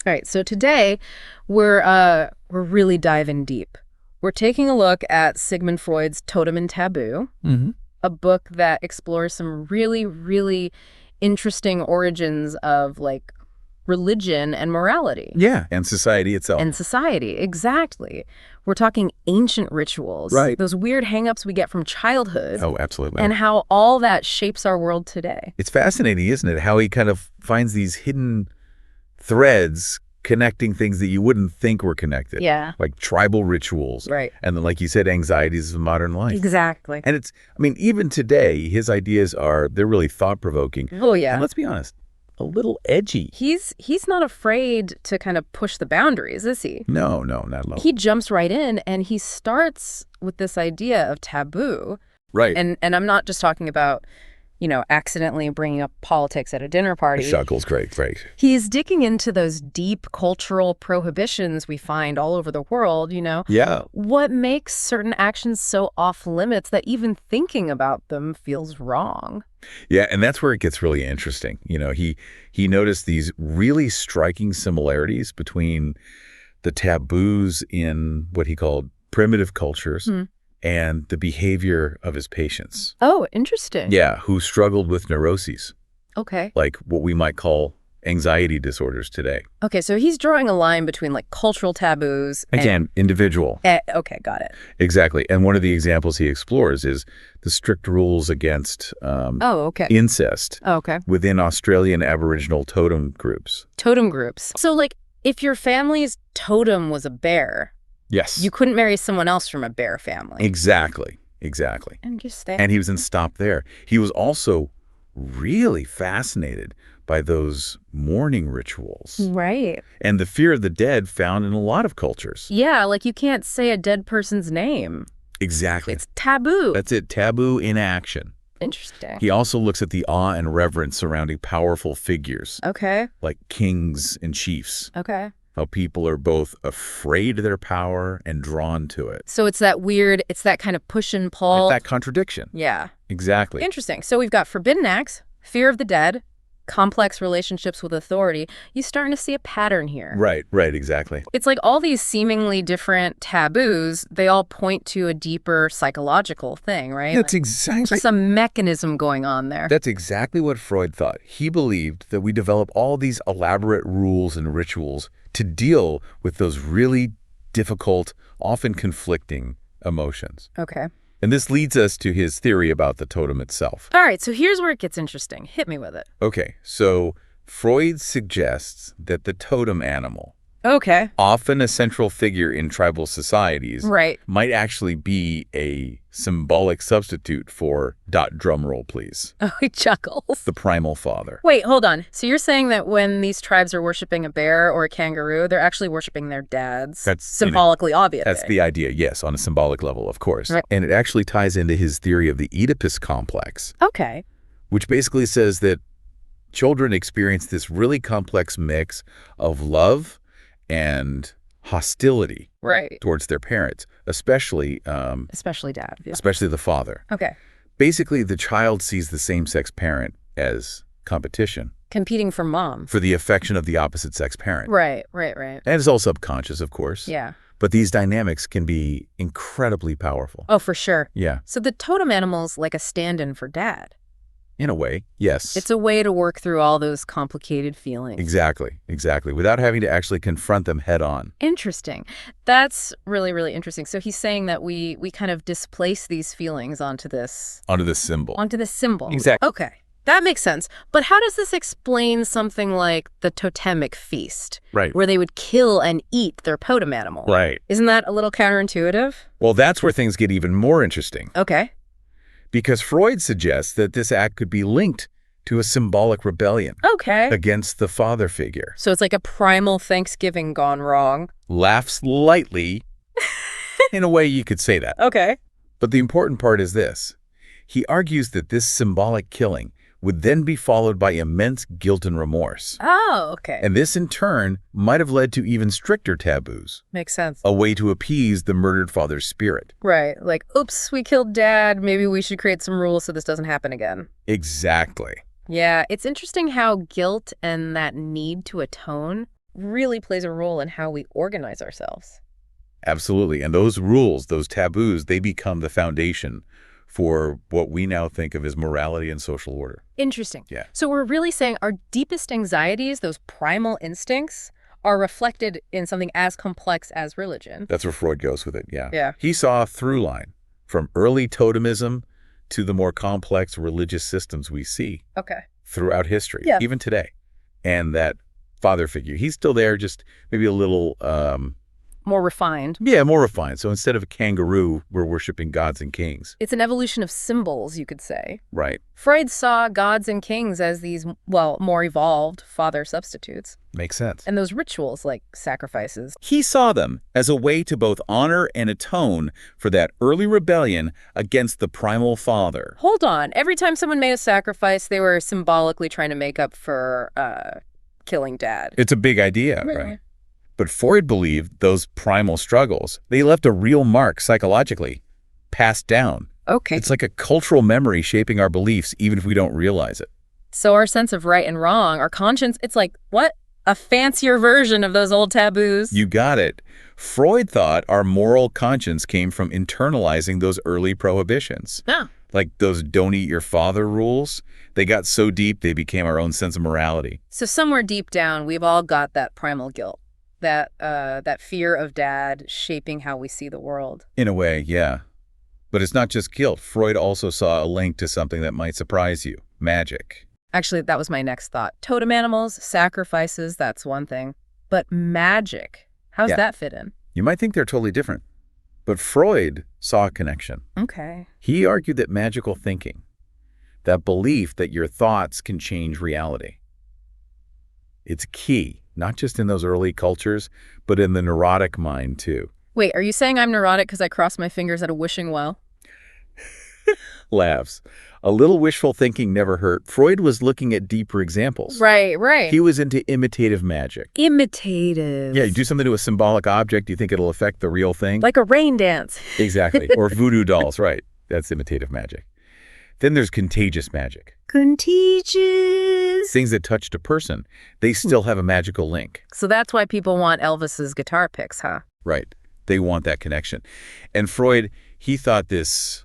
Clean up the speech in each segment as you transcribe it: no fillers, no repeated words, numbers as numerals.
All right, so today we're really diving deep. We're taking a look at Sigmund Freud's Totem and Taboo, a book that explores some really, really interesting origins of like religion and morality. Yeah, and society itself. And society, exactly. We're talking ancient rituals, right? Those weird hang-ups we get from childhood. Oh, absolutely. And how all that shapes our world today. It's fascinating, isn't it? How he kind of finds these hidden threads connecting things that you wouldn't think were connected. Yeah. Like tribal rituals. Right. And then, like you said, anxieties of modern life. Exactly. And it's, I mean, even today, his ideas they're really thought-provoking. Oh, yeah. And let's be honest, a little edgy. He's not afraid to kind of push the boundaries, is he? No, not at all. He jumps right in, and he starts with this idea of taboo. Right. And I'm not just talking about, accidentally bringing up politics at a dinner party. Shuckles, great. He's digging into those deep cultural prohibitions we find all over the world, Yeah. What makes certain actions so off limits that even thinking about them feels wrong? Yeah, and that's where it gets really interesting. He noticed these really striking similarities between the taboos in what he called primitive cultures and the behavior of his patients. Oh, interesting. Yeah, who struggled with neuroses. Okay. Like what we might call anxiety disorders today. Okay, so he's drawing a line between like cultural taboos and... Again, individual. Okay, got it. Exactly. And one of the examples he explores is the strict rules against incest within Australian Aboriginal totem groups. Totem groups. So like if your family's totem was a bear... Yes. You couldn't marry someone else from a bear family. Exactly. Interesting. And he was in stop there. He was also really fascinated by those mourning rituals. Right. And the fear of the dead found in a lot of cultures. Yeah, like you can't say a dead person's name. Exactly. It's taboo. That's it. Taboo in action. Interesting. He also looks at the awe and reverence surrounding powerful figures. Okay. Like kings and chiefs. Okay. How people are both afraid of their power and drawn to it. So it's that kind of push and pull. Like that contradiction. Yeah. Exactly. Interesting. So we've got forbidden acts, fear of the dead, complex relationships with authority. You're starting to see a pattern here. Right, exactly. It's like all these seemingly different taboos, they all point to a deeper psychological thing, right? That's exactly... some mechanism going on there. That's exactly what Freud thought. He believed that we develop all these elaborate rules and rituals to deal with those really difficult, often conflicting emotions. Okay. And this leads us to his theory about the totem itself. All right, so here's where it gets interesting. Hit me with it. Okay, so Freud suggests that the totem animal, often a central figure in tribal societies, might actually be a symbolic substitute for, drum roll please. Oh, he chuckles. The primal father. Wait, hold on. So you're saying that when these tribes are worshiping a bear or a kangaroo, they're actually worshiping their dads? That's symbolically obvious. That's the idea, yes, on a symbolic level, of course. Right. And it actually ties into his theory of the Oedipus complex. Okay. Which basically says that children experience this really complex mix of love and hostility towards their parents, especially dad. Yeah. Especially the father. Okay. Basically, the child sees the same-sex parent as competition. Competing for mom. For the affection of the opposite-sex parent. Right. And it's all subconscious, of course. Yeah. But these dynamics can be incredibly powerful. Oh, for sure. Yeah. So the totem animal's like a stand-in for dad. In a way, yes. It's a way to work through all those complicated feelings. Exactly, without having to actually confront them head on. Interesting. That's really, really interesting. So he's saying that we kind of displace these feelings onto this symbol. Exactly. Okay, that makes sense. But how does this explain something like the totemic feast? Right. Where they would kill and eat their totem animal. Right. Isn't that a little counterintuitive? Well, that's where things get even more interesting. Okay. Because Freud suggests that this act could be linked to a symbolic rebellion against the father figure. So it's like a primal Thanksgiving gone wrong. Laughs lightly. In a way, you could say that. Okay. But the important part is this. He argues that this symbolic killing would then be followed by immense guilt and remorse. Oh, okay. And this, in turn, might have led to even stricter taboos. Makes sense. A way to appease the murdered father's spirit. Right. Like, oops, we killed dad. Maybe we should create some rules so this doesn't happen again. Exactly. Yeah, it's interesting how guilt and that need to atone really plays a role in how we organize ourselves. Absolutely. And those rules, those taboos, they become the foundation for what we now think of as morality and social order. Interesting. Yeah. So we're really saying our deepest anxieties, those primal instincts, are reflected in something as complex as religion. That's where Freud goes with it, yeah. Yeah. He saw a through line from early totemism to the more complex religious systems we see throughout history, even today. And that father figure, he's still there, just maybe a little... more refined. Yeah, more refined. So instead of a kangaroo, we're worshiping gods and kings. It's an evolution of symbols, you could say. Right. Freud saw gods and kings as these, well, more evolved father substitutes. Makes sense. And those rituals, like sacrifices. He saw them as a way to both honor and atone for that early rebellion against the primal father. Hold on. Every time someone made a sacrifice, they were symbolically trying to make up for killing dad. It's a big idea, right? But Freud believed those primal struggles, they left a real mark psychologically, passed down. Okay. It's like a cultural memory shaping our beliefs, even if we don't realize it. So our sense of right and wrong, our conscience, it's like, what? A fancier version of those old taboos? You got it. Freud thought our moral conscience came from internalizing those early prohibitions. Yeah. Like those don't eat your father rules. They got so deep, they became our own sense of morality. So somewhere deep down, we've all got that primal guilt. That fear of dad shaping how we see the world. In a way, yeah. But it's not just guilt. Freud also saw a link to something that might surprise you, magic. Actually, that was my next thought. Totem animals, sacrifices, that's one thing. But magic, how's that fit in? You might think they're totally different. But Freud saw a connection. Okay. He argued that magical thinking, that belief that your thoughts can change reality, it's key. Not just in those early cultures, but in the neurotic mind, too. Wait, are you saying I'm neurotic because I cross my fingers at a wishing well? Laughs. A little wishful thinking never hurt. Freud was looking at deeper examples. Right, right. He was into imitative magic. Imitative. Yeah, you do something to a symbolic object, you think it'll affect the real thing? Like a rain dance. Exactly. Or voodoo dolls, right. That's imitative magic. Then there's contagious magic. Contagious. Things that touched a person, they still have a magical link. So that's why people want Elvis's guitar picks, huh? Right. They want that connection. And Freud, he thought this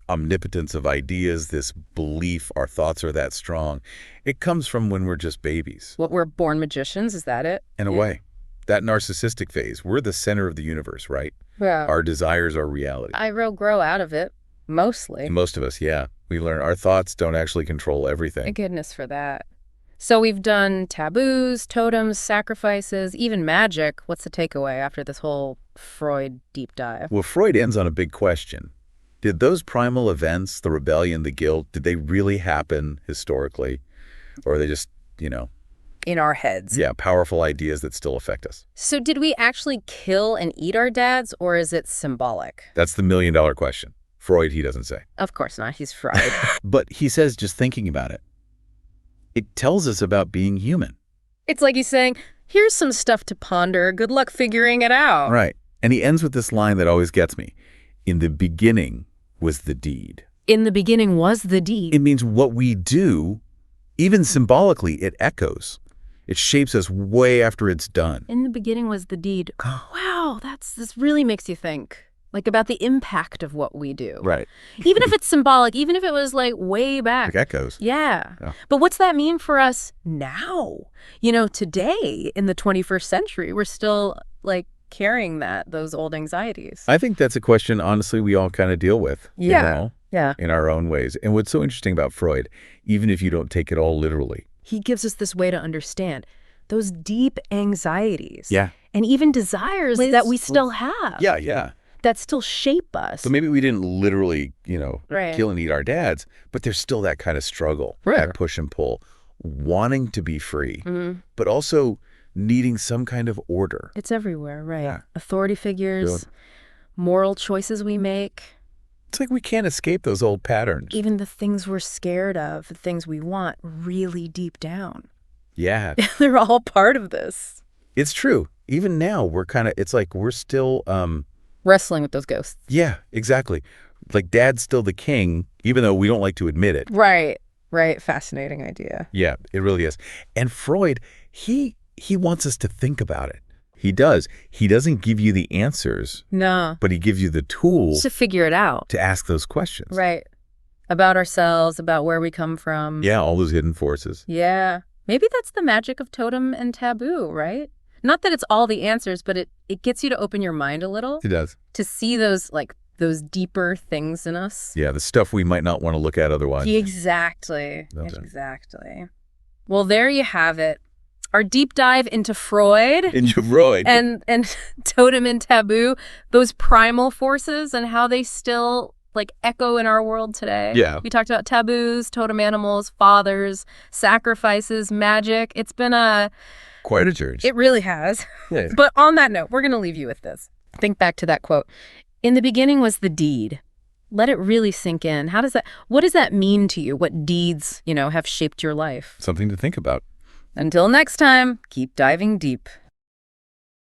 omnipotence of ideas, this belief our thoughts are that strong, it comes from when we're just babies. What, we're born magicians? Is that it? In a way. That narcissistic phase, we're the center of the universe, right? Yeah. Our desires are reality. I grow out of it, mostly. Most of us, yeah. We learn our thoughts don't actually control everything. Thank goodness for that. So we've done taboos, totems, sacrifices, even magic. What's the takeaway after this whole Freud deep dive? Well, Freud ends on a big question. Did those primal events, the rebellion, the guilt, did they really happen historically? Or are they just, in our heads? Yeah, powerful ideas that still affect us. So did we actually kill and eat our dads, or is it symbolic? That's the million-dollar question. Freud, he doesn't say. Of course not. He's Freud. But he says just thinking about it, it tells us about being human. It's like he's saying, here's some stuff to ponder. Good luck figuring it out. Right. And he ends with this line that always gets me. In the beginning was the deed. In the beginning was the deed. It means what we do, even symbolically, it echoes. It shapes us way after it's done. In the beginning was the deed. Wow, this really makes you think. Like about the impact of what we do. Right. Even if it's symbolic, even if it was like way back. Like echoes. Yeah. But what's that mean for us now? Today in the 21st century, we're still like carrying those old anxieties. I think that's a question, honestly, we all kind of deal with. Yeah. In our own ways. And what's so interesting about Freud, even if you don't take it all literally, he gives us this way to understand those deep anxieties. Yeah. And even desires that we still have. Yeah. That still shape us. So maybe we didn't literally, right. kill and eat our dads, but there's still that kind of struggle, that push and pull, wanting to be free, but also needing some kind of order. It's everywhere, right? Yeah. Authority figures, moral choices we make. It's like we can't escape those old patterns. Even the things we're scared of, the things we want really deep down. Yeah. They're all part of this. It's true. Even now, it's like we're still... wrestling with those ghosts. Yeah, exactly. Like dad's still the king, even though we don't like to admit it. Right. Fascinating idea. Yeah, it really is. And Freud, he he wants us to think about it. He does. He doesn't give you the answers. No. But he gives you the tools to figure it out. To ask those questions. Right. About ourselves, about where we come from. Yeah, all those hidden forces. Yeah. Maybe that's the magic of Totem and Taboo, right? Not that it's all the answers, but it gets you to open your mind a little. It does. To see those deeper things in us. Yeah, the stuff we might not want to look at otherwise. Exactly. Exactly. Well, there you have it. Our deep dive into Freud. And Totem and Taboo, those primal forces and how they still echo in our world today. Yeah. We talked about taboos, totem animals, fathers, sacrifices, magic. It's been quite a journey. It really has. Yeah. But on that note, we're going to leave you with this. Think back to that quote. In the beginning was the deed. Let it really sink in. What does that mean to you? What deeds, have shaped your life? Something to think about. Until next time, keep diving deep.